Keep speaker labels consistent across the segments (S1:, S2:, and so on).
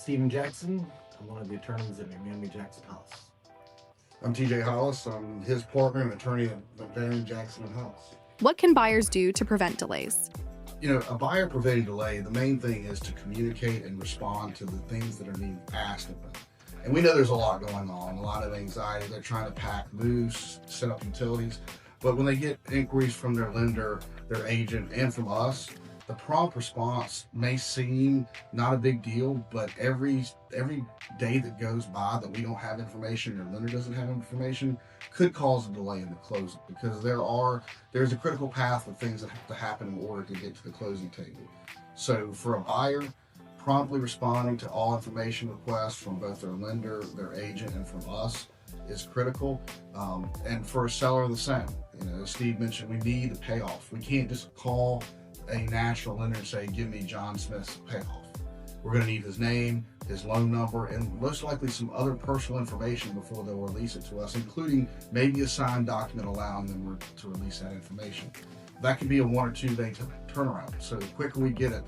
S1: Stephen Jackson. I'm one of the attorneys at McManamy Jackson Hollis.
S2: I'm TJ Hollis. I'm his partner and attorney at McManamy Jackson Hollis.
S3: What can buyers do to prevent delays?
S2: You know, a buyer preventing delay, the main thing is to communicate and respond to the things that are being asked of them. And we know there's a lot going on, a lot of anxiety. They're trying to pack moves, set up utilities. But when they get inquiries from their lender, their agent, and from us, the prompt response may seem not a big deal, but every day that goes by that we don't have information, your lender doesn't have information, could cause a delay in the closing, because there's a critical path of things that have to happen in order to get to the closing table. So for a buyer, promptly responding to all information requests from both their lender, their agent, and from us is critical. And for a seller, the same. You know, as Steve mentioned, we need the payoff. We can't just call a national lender and say, give me John Smith's payoff. We're going to need his name, his loan number, and most likely some other personal information before they'll release it to us, including maybe a signed document allowing them to release that information. That could be a 1 or 2 day turnaround. So the quicker we get it,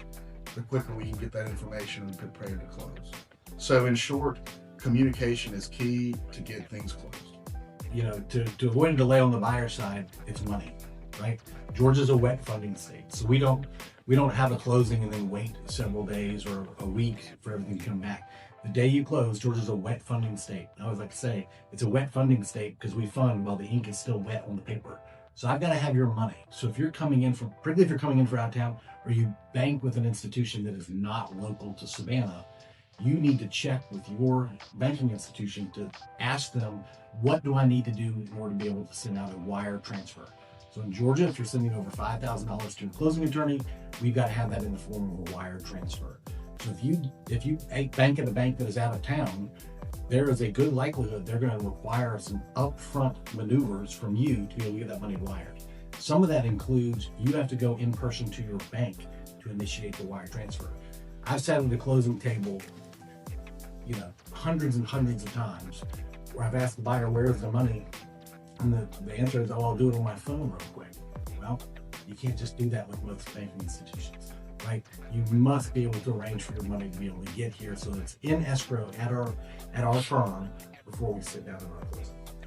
S2: the quicker we can get that information and prepare to close. So in short, communication is key to get things closed.
S1: You know, to avoid a delay on the buyer side, it's money, right? Georgia's a wet funding state, so we don't have a closing and then wait several days or a week for everything to come back. The day you close, Georgia's a wet funding state. I always like to say it's a wet funding state because we fund while the ink is still wet on the paper. So I've got to have your money. So if you're coming in from, particularly if you're coming in from out of town, or you bank with an institution that is not local to Savannah, you need to check with your banking institution to ask them, what do I need to do in order to be able to send out a wire transfer? So in Georgia, if you're sending over $5,000 to a closing attorney, we've got to have that in the form of a wire transfer. So if you bank at a bank that is out of town, there is a good likelihood they're going to require some upfront maneuvers from you to be able to get that money wired. Some of that includes you have to go in person to your bank to initiate the wire transfer. I've sat at the closing table, you know, hundreds and hundreds of times where I've asked the buyer, where's the money? And the answer is, oh, I'll do it on my phone real quick. Well, you can't just do that with most banking institutions, right? You must be able to arrange for your money to be able to get here so it's in escrow at our firm before we sit down at our closing.